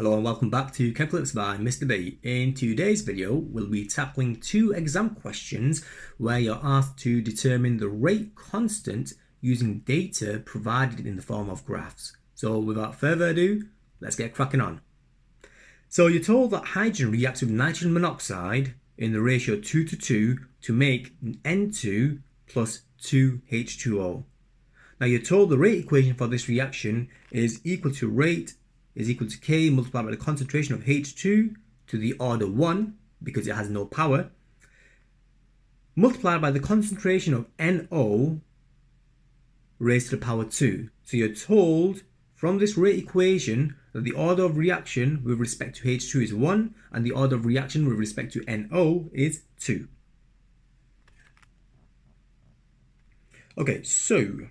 Hello and welcome back to Calculus by Mr. B. In today's video, we'll be tackling two exam questions where you're asked to determine the rate constant using data provided in the form of graphs. So without further ado, let's get cracking on. So you're told that hydrogen reacts with nitrogen monoxide in the ratio 2 to 2 to make N2 plus 2H2O. Now you're told the rate equation for this reaction is equal to rate is equal to K multiplied by the concentration of H2 to the order 1 because it has no power, multiplied by the concentration of NO raised to the power 2. So you're told from this rate equation that the order of reaction with respect to H2 is 1 and the order of reaction with respect to NO is 2. Okay, so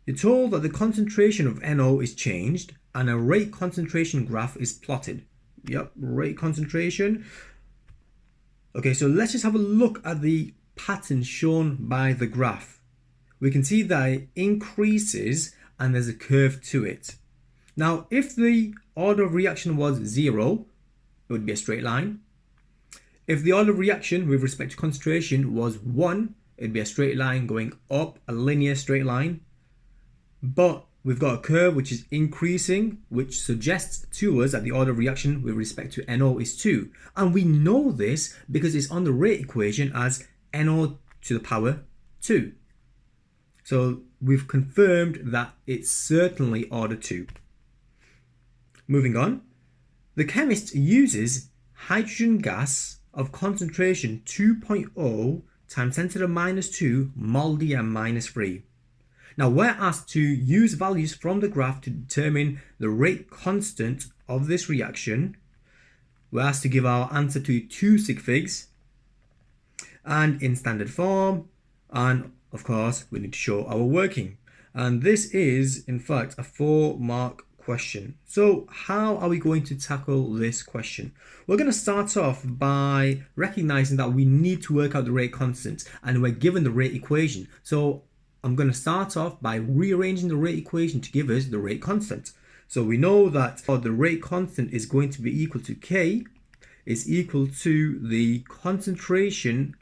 you're told that the concentration of NO is changed and a rate concentration graph is plotted. Yep, rate concentration. Okay, so let's just have a look at the pattern shown by the graph. We can see that it increases and there's a curve to it. Now, if the order of reaction was 0, it would be a straight line. If the order of reaction with respect to concentration was 1, it'd be a straight line going up, a linear straight line. But we've got a curve which is increasing, which suggests to us that the order of reaction with respect to NO is 2. And we know this because it's on the rate equation as NO to the power 2. So we've confirmed that it's certainly order 2. Moving on, the chemist uses hydrogen gas of concentration 2.0 times 10 to the minus 2 molybdenum minus 3. Now we're asked to use values from the graph to determine the rate constant of this reaction. We're asked to give our answer to 2 sig figs and in standard form, and of course we need to show our working. And this is in fact a 4-mark question. So how are we going to tackle this question? We're going to start off by recognizing that we need to work out the rate constant and we're given the rate equation. So I'm going to start off by rearranging the rate equation to give us the rate constant. So we know that the rate constant is going to be equal to K is equal to the concentration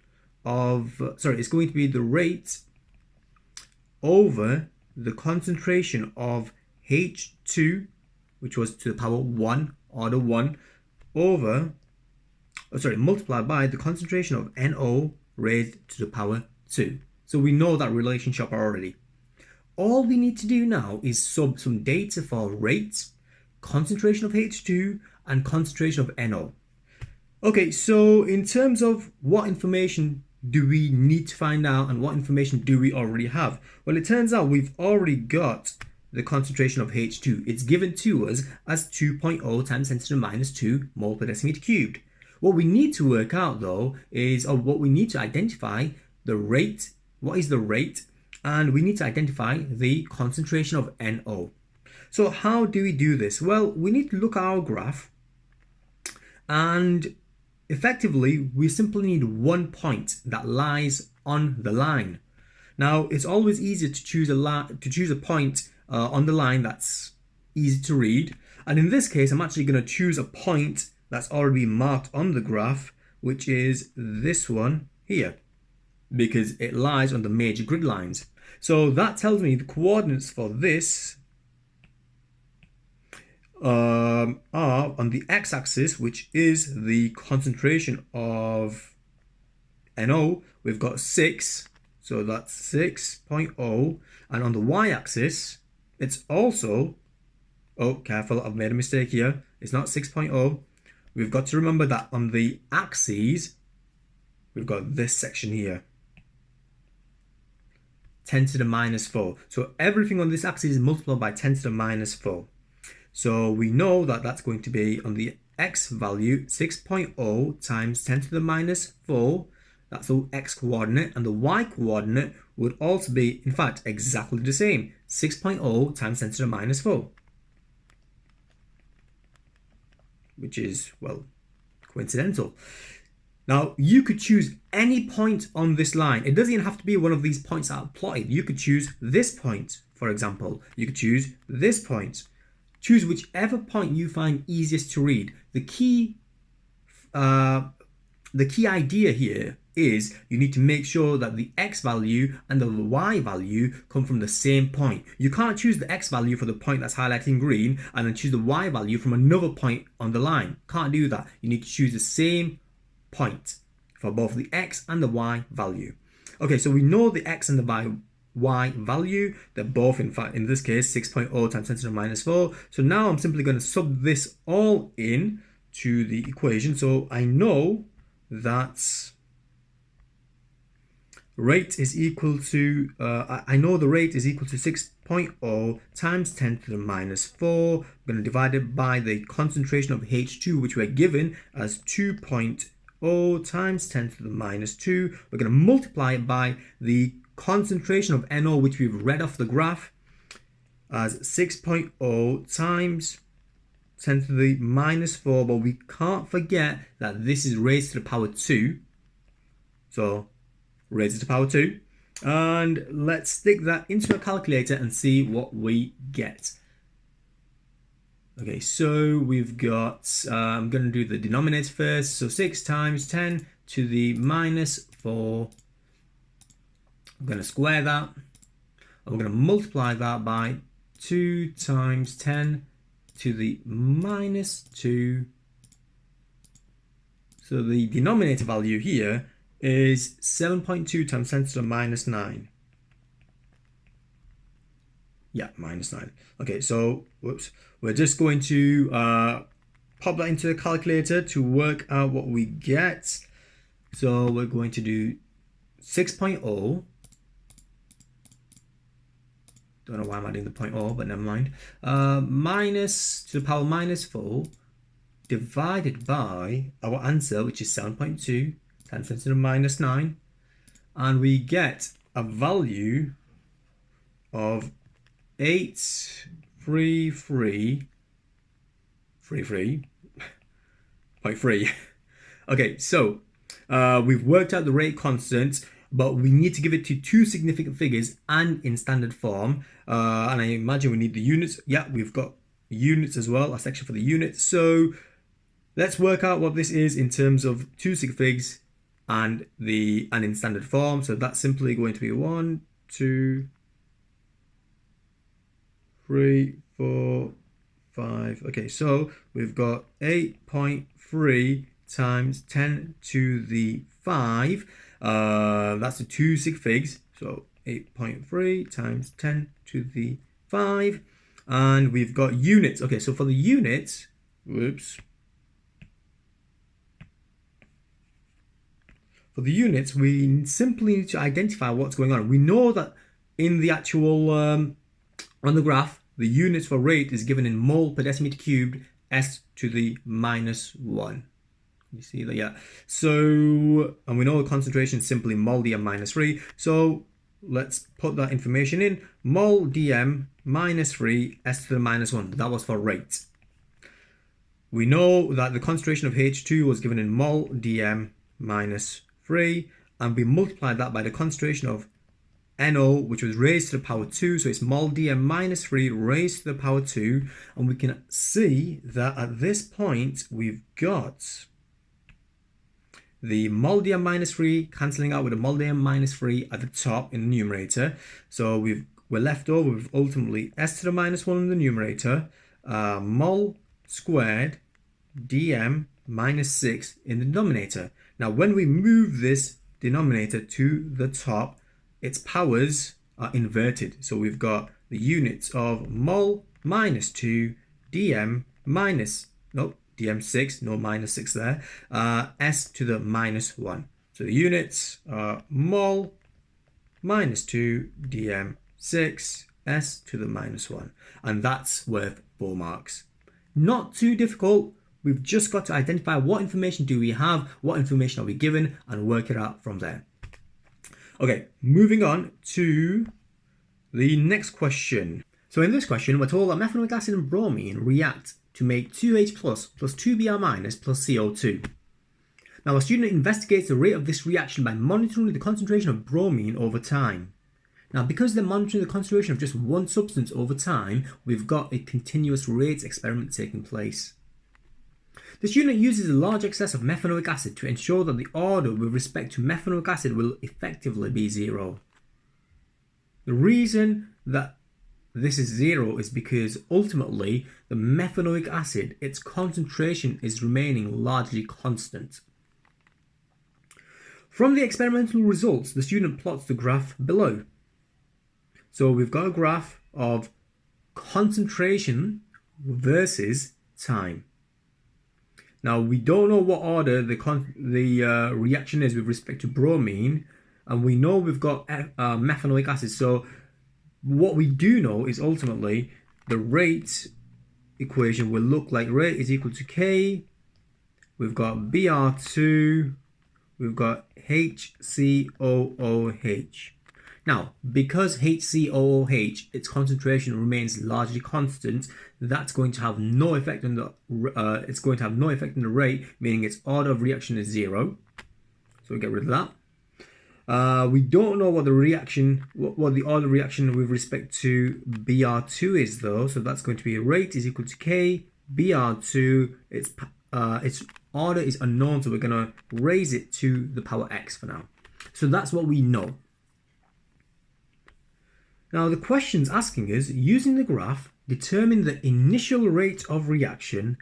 of, it's going to be the rate over the concentration of H2, which was to the power 1, order 1, over, multiplied by the concentration of NO raised to the power 2. So we know that relationship already. All we need to do now is sub some data for rate, concentration of H2, and concentration of NO. Okay, so in terms of what information do we need to find out and what information do we already have? Well, it turns out we've already got the concentration of H2. It's given to us as 2.0 times 10 to the minus 2 mole per decimeter cubed. What we need to work out though is, or what we need to identify, the rate. What is the rate? And we need to identify the concentration of NO. So how do we do this? Well, we need to look at our graph and effectively we simply need one point that lies on the line. Now it's always easier to choose a point on the line that's easy to read, and in this case I'm actually going to choose a point that's already marked on the graph, which is this one here, because it lies on the major grid lines. So that tells me the coordinates for this are on the x-axis, which is the concentration of NO. We've got 6, so that's 6.0, and on the y-axis it's also, oh careful, I've made a mistake here, it's not 6.0. We've got to remember that on the axes we've got this section here, 10 to the minus 4. So everything on this axis is multiplied by 10 to the minus 4. So we know that that's going to be on the x value 6.0 times 10 to the minus 4. That's the x coordinate, and the y coordinate would also be in fact exactly the same, 6.0 times 10 to the minus 4, which is, well, coincidental. Now, you could choose any point on this line. It doesn't even have to be one of these points that are plotted. You could choose this point, for example. You could choose this point. Choose whichever point you find easiest to read. The key idea here is you need to make sure that the x value and the y value come from the same point. You can't choose the x value for the point that's highlighted in green and then choose the y value from another point on the line. Can't do that. You need to choose the same point for both the x and the y value. Okay, so we know the x and the y value. They're both, in fact, in this case, 6.0 times 10 to the minus 4. So now I'm simply going to sub this all in to the equation. So I know that rate is equal to, I know the rate is equal to 6.0 times 10 to the minus 4. I'm going to divide it by the concentration of H2, which we're given as 2.0 times 10 to the minus 2. We're going to multiply it by the concentration of NO, which we've read off the graph, as 6.0 times 10 to the minus 4. But we can't forget that this is raised to the power 2. So raise it to power 2, and let's stick that into a calculator and see what we get. Okay, so we've got, I'm going to do the denominator first, so 6 times 10 to the minus 4. I'm going to square that, and we're going to multiply that by 2 times 10 to the minus 2. So the denominator value here is 7.2 times 10 to the minus 9. Yeah, minus 9. Okay, so, whoops. We're just going to pop that into the calculator to work out what we get. So we're going to do 6.0. Don't know why I'm adding the 0.0, but never mind. Minus to the power minus 4 divided by our answer, which is 7.2. 10 to the minus 9, and we get a value of 833.3. Okay, so we've worked out the rate constant, but we need to give it to two significant figures and in standard form. And I imagine we need the units. Yeah, we've got units as well, a section for the units. So let's work out what this is in terms of two sig figs and in standard form. So that's simply going to be 1, 2, 3, 4, 5. Okay, so we've got 8.3 times 10 to the 5. That's the two sig figs. So 8.3 times 10 to the 5. And we've got units. Okay, so for the units, whoops. For the units, we simply need to identify what's going on. We know that in the actual, on the graph, the units for rate is given in mole per decimeter cubed, s to the minus 1. You see that? Yeah. So, and we know the concentration is simply mol dm minus 3. So let's put that information in. Mol dm minus 3, s to the minus 1. That was for rate. We know that the concentration of H2 was given in mol dm minus 3, and we multiplied that by the concentration of NO, which was raised to the power 2, so it's mol dm minus 3 raised to the power 2, and we can see that at this point we've got the mol dm minus 3 cancelling out with the mol dm minus 3 at the top in the numerator. So we're left over with ultimately s to the minus 1 in the numerator, mol squared dm minus 6 in the denominator. Now when we move this denominator to the top, its powers are inverted. So we've got the units of mol minus 2 dm minus, nope, dm6, no minus 6 there, s to the minus 1. So the units are mol minus 2 dm6 s to the minus 1. And that's worth 4 marks. Not too difficult. We've just got to identify what information do we have, what information are we given, and work it out from there. Okay, moving on to the next question. So in this question, we're told that methanoic acid and bromine react to make 2H plus 2Br minus plus CO2. Now a student investigates the rate of this reaction by monitoring the concentration of bromine over time. Now, because they're monitoring the concentration of just one substance over time, we've got a continuous rates experiment taking place. The student uses a large excess of methanoic acid to ensure that the order with respect to methanoic acid will effectively be 0. The reason that this is 0 is because ultimately the methanoic acid, its concentration is remaining largely constant. From the experimental results, the student plots the graph below. So we've got a graph of concentration versus time. Now we don't know what order the reaction is with respect to bromine, and we know we've got methanoic acid. So what we do know is ultimately the rate equation will look like rate is equal to K. We've got Br2. We've got HCOOH. Now, because HCOOH, its concentration remains largely constant, that's going to have no effect on the rate, meaning its order of reaction is 0. So we get rid of that. We don't know what the order of reaction with respect to Br2 is though, so that's going to be a rate is equal to K. Br2, its order is unknown, so we're going to raise it to the power x for now. So that's what we know. Now the question's asking us, using the graph, determine the initial rate of reaction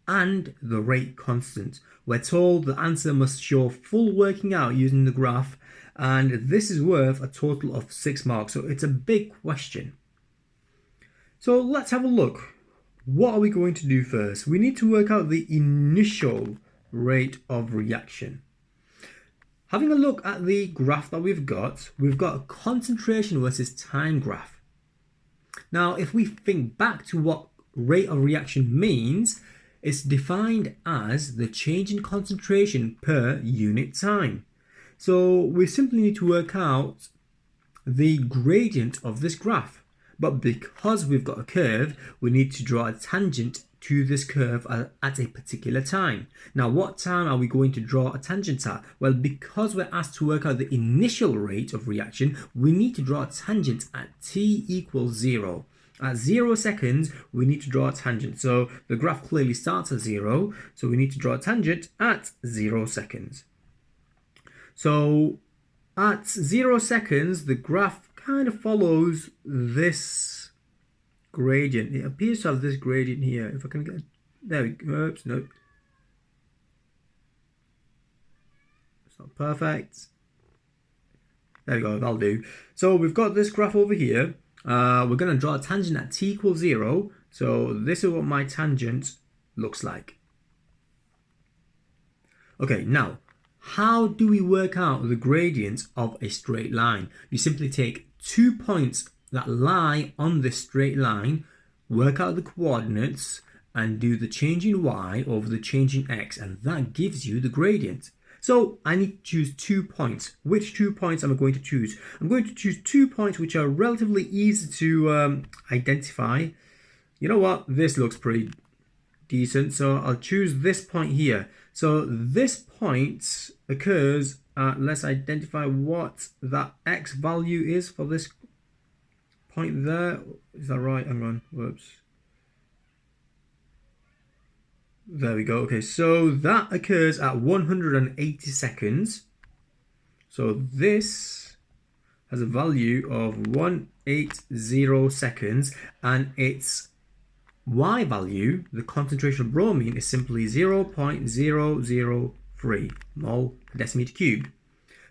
and the rate constant. We're told the answer must show full working out using the graph, and this is worth a total of 6 marks, so it's a big question. So let's have a look. What are we going to do first? We need to work out the initial rate of reaction. Having a look at the graph that we've got a concentration versus time graph. Now, if we think back to what rate of reaction means, it's defined as the change in concentration per unit time. So we simply need to work out the gradient of this graph. But because we've got a curve, we need to draw a tangent to this curve at a particular time. Now, what time are we going to draw a tangent at? Well, because we're asked to work out the initial rate of reaction, we need to draw a tangent at t equals 0. At 0 seconds, we need to draw a tangent. So the graph clearly starts at 0, so we need to draw a tangent at 0 seconds. So at 0 seconds, the graph kind of follows this gradient. It appears to have this gradient here. If I can get, there we go. Oops, no, it's not perfect. There we go, that'll do. So we've got this graph over here. We're going to draw a tangent at t equals 0. So this is what my tangent looks like. Okay, now, how do we work out the gradient of a straight line? You simply take 2 points that lie on this straight line, work out the coordinates, and do the change in y over the change in x, and that gives you the gradient. So I need to choose 2 points. Which 2 points am I going to choose? I'm going to choose 2 points which are relatively easy to identify. You know what? This looks pretty decent, so I'll choose this point here. So this point occurs at, let's identify what that x value is for this point there. Is that right? Hang on. Whoops. There we go. Okay, so that occurs at 180 seconds. So this has a value of 180 seconds, and its y value, the concentration of bromine, is simply 0.003 mole per decimeter cubed.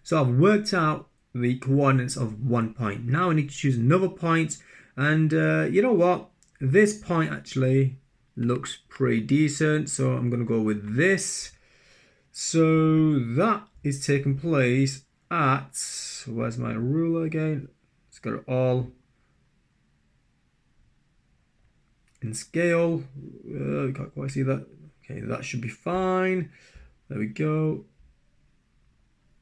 So I've worked out the coordinates of 1 point. Now I need to choose another point, and you know what? This point actually looks pretty decent, so I'm going to go with this. So that is taking place at, where's my ruler again? Let's go to all in scale. Can't quite see that. Okay, that should be fine. There we go.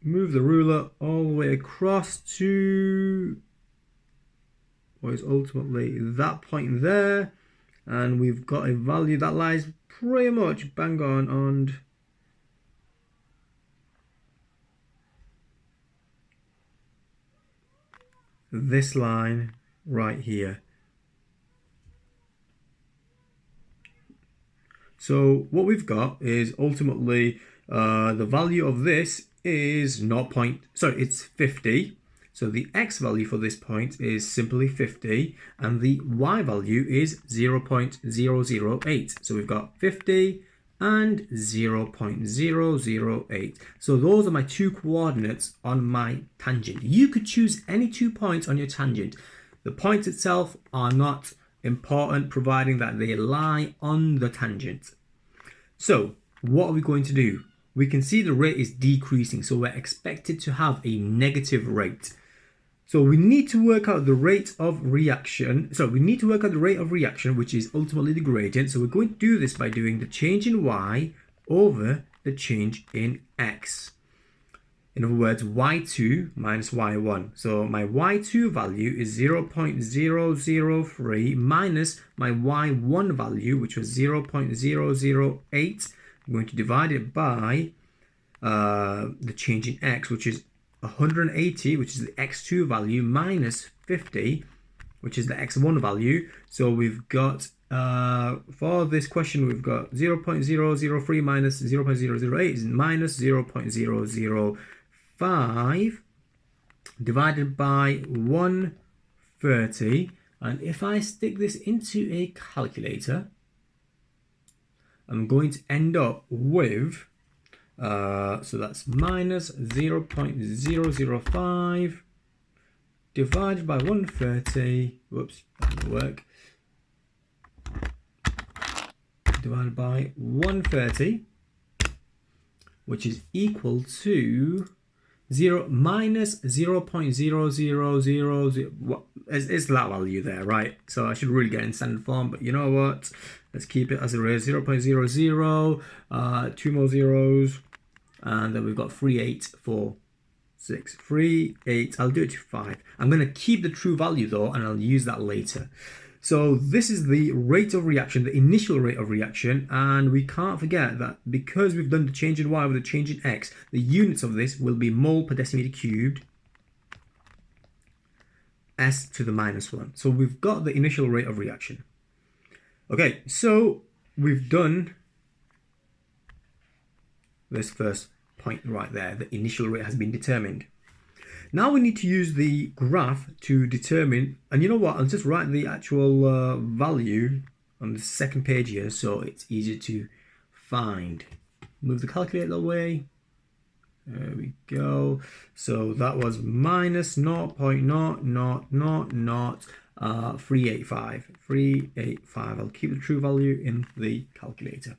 Move the ruler all the way across to what is ultimately that point there, and we've got a value that lies pretty much bang on this line right here. So what we've got is ultimately the value of this is it's 50. So the x value for this point is simply 50, and the y value is 0.008. So we've got 50 and 0.008. So those are my two coordinates on my tangent. You could choose any 2 points on your tangent. The points itself are not important, providing that they lie on the tangent. So what are we going to do? We can see the rate is decreasing, so we're expected to have a negative rate. So we need to work out the rate of reaction. Which is ultimately the gradient. So we're going to do this by doing the change in y over the change in x. In other words, y2 minus y1. So my y2 value is 0.003 minus my y1 value, which was 0.008. I'm going to divide it by the change in x, which is 180, which is the x2 value, minus 50, which is the x1 value. So we've got, for this question, we've got 0.003 minus 0.008 is minus 0.005 divided by 130. And if I stick this into a calculator, I'm going to end up with so that's minus 0.005 divided by 130. Whoops, that didn't work. Divided by 130, which is equal to minus 0.0000. It's that value there, right? So I should really get in standard form, but you know what? Let's keep it as it is. 0.00, 2 more zeros, and then we've got 3846. 38. I'll do it to 5. I'm going to keep the true value though, and I'll use that later. So this is the rate of reaction, the initial rate of reaction, and we can't forget that because we've done the change in y with the change in x, the units of this will be mole per decimeter cubed, s to the minus 1. So we've got the initial rate of reaction. Okay, so we've done this first point right there. The initial rate has been determined. Now we need to use the graph to determine, and you know what, I'll just write the actual value on the second page here so it's easier to find. Move the calculator away. There we go. So that was minus 0.0000385. 385. I'll keep the true value in the calculator.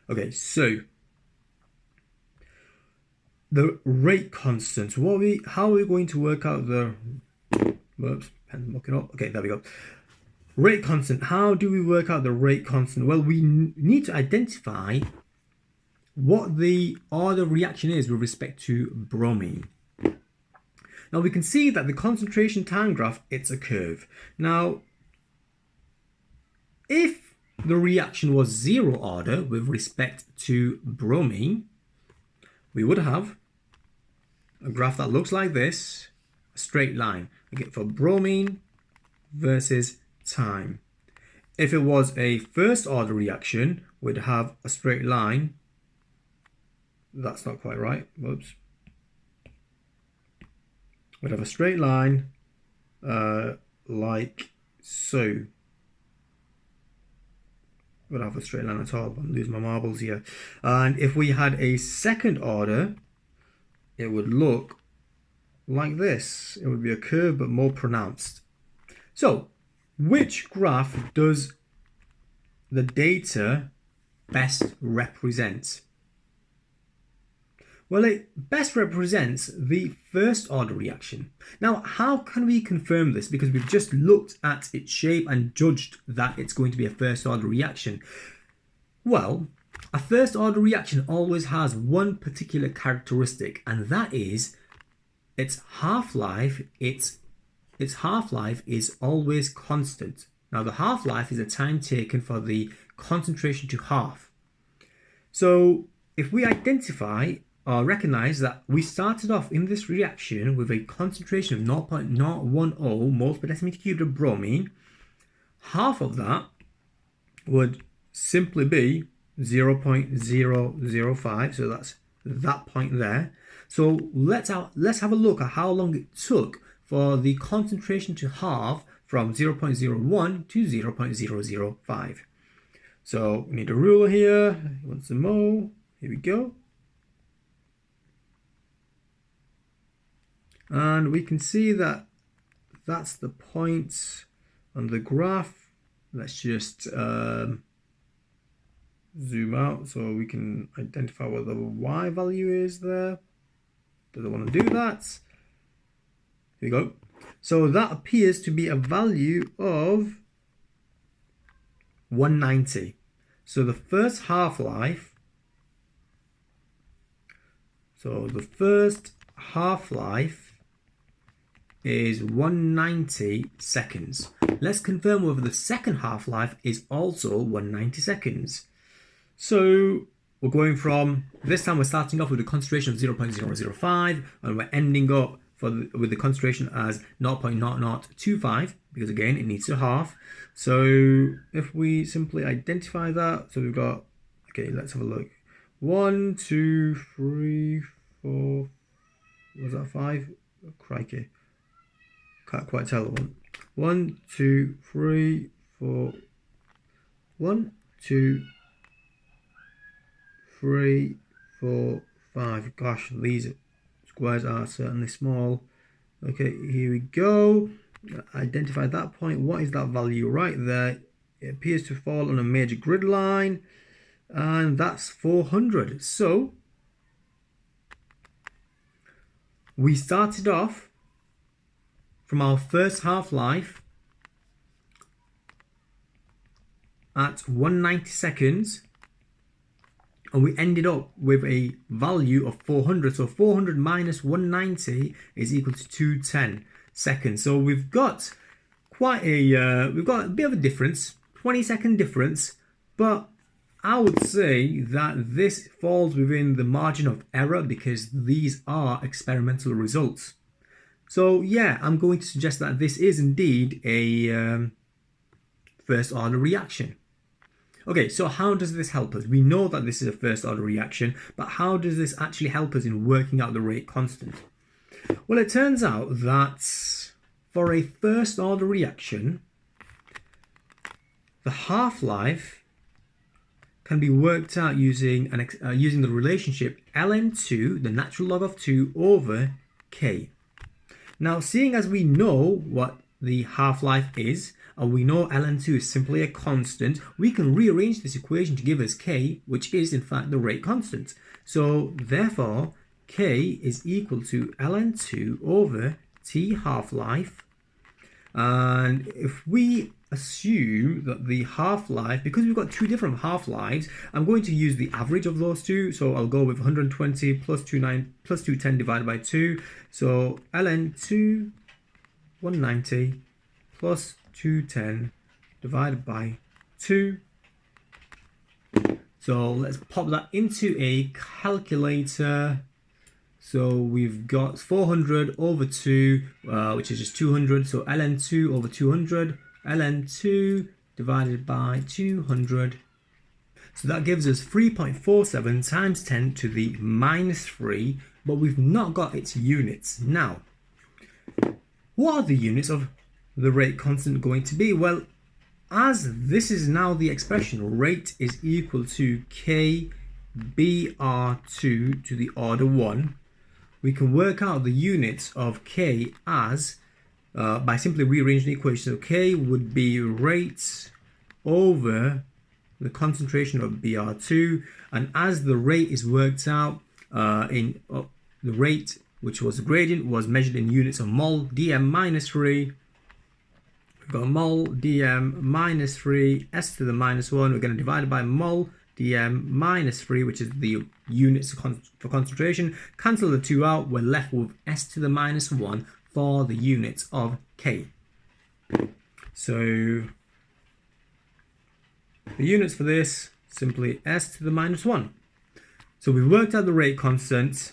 Okay, so the rate constant. How are we going to work out the? Whoops, pen looking up. Okay, there we go. Rate constant. How do we work out the rate constant? Well, we need to identify what the order of reaction is with respect to bromine. Now we can see that the concentration time graph, it's a curve. Now, if the reaction was zero order with respect to bromine, we would have a graph that looks like this, a straight line. Okay, for bromine versus time. If it was a first order reaction, we'd have a straight line. That's not quite right. Whoops. We'd have a straight line like so. We'd have a straight line at all. I'm losing my marbles here. And if we had a second order, it would look like this. It would be a curve but more pronounced. So, which graph does the data best represent? Well, it best represents the first order reaction. Now, how can we confirm this? Because we've just looked at its shape and judged that it's going to be a first order reaction. Well, a first order reaction always has one particular characteristic, and that is its half-life. Its half-life is always constant. Now, the half-life is the time taken for the concentration to half. So if we identify recognize that we started off in this reaction with a concentration of 0.010 moles per decimeter cubed of bromine. Half of that would simply be 0.005, so that's that point there. So let's have a look at how long it took for the concentration to halve from 0.01 to 0.005. So we need a ruler here. Want some more? Here we go. And we can see that that's the point on the graph. Let's just zoom out so we can identify what the Y value is there. Doesn't want to do that. Here we go. So that appears to be a value of 190. So the first half-life, is 190 seconds. Let's confirm whether the second half-life is also 190 seconds. So we're going from, this time we're starting off with a concentration of 0.005 and we're ending up with the concentration as 0.0025 because again it needs to halve. So if we simply identify that, so we've got, okay, let's have a look. 1, 2, 3, 4, was that 5? Oh, crikey. Can't quite tell that one. 1, 2, 3, 4. 1, 2, 3, 4, 5. Gosh, these squares are certainly small. Okay, here we go. Identify that point. What is that value right there? It appears to fall on a major grid line, and that's 400. So we started off from our first half-life at 190 seconds, and we ended up with a value of 400. So 400 minus 190 is equal to 210 seconds. So we've got quite a bit of a difference, 20-second difference, but I would say that this falls within the margin of error because these are experimental results. So yeah, I'm going to suggest that this is indeed a first order reaction. Okay, so how does this help us? We know that this is a first order reaction, but how does this actually help us in working out the rate constant? Well, it turns out that for a first order reaction, the half-life can be worked out using the relationship ln2, the natural log of 2, over k. Now, seeing as we know what the half-life is, and we know ln2 is simply a constant, we can rearrange this equation to give us k, which is in fact the rate constant. So therefore, k is equal to ln2 over t half-life. And if we assume that the half-life, because we've got two different half-lives, I'm going to use the average of those two. So I'll go with 120 plus 210 divided by 2. So ln2, 190 plus 210 divided by 2. So let's pop that into a calculator. So we've got 400 over 2, which is just 200. So ln2 over 200, ln2 divided by 200. So that gives us 3.47 times 10 to the minus 3, but we've not got its units. Now, what are the units of the rate constant going to be? Well, as this is now the expression, rate is equal to k br2 to the order 1, we can work out the units of k as, by simply rearranging the equation. So k would be rate over the concentration of br2, and as the rate is worked out, the rate, which was the gradient, was measured in units of mol dm minus 3. We've got mol dm minus 3, s to the minus 1. We're going to divide it by mol dm minus 3, which is the units for concentration. Cancel the 2 out. We're left with s to the minus 1 for the units of k. So the units for this, simply s to the minus 1. So we've worked out the rate constant,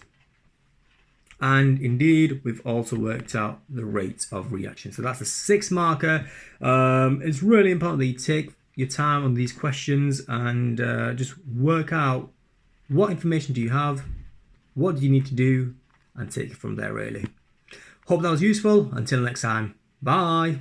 and indeed we've also worked out the rate of reaction. So that's a 6 marker. It's really important that you take your time on these questions and just work out what information do you have, what do you need to do, and take it from there really. Hope that was useful. Until next time, bye.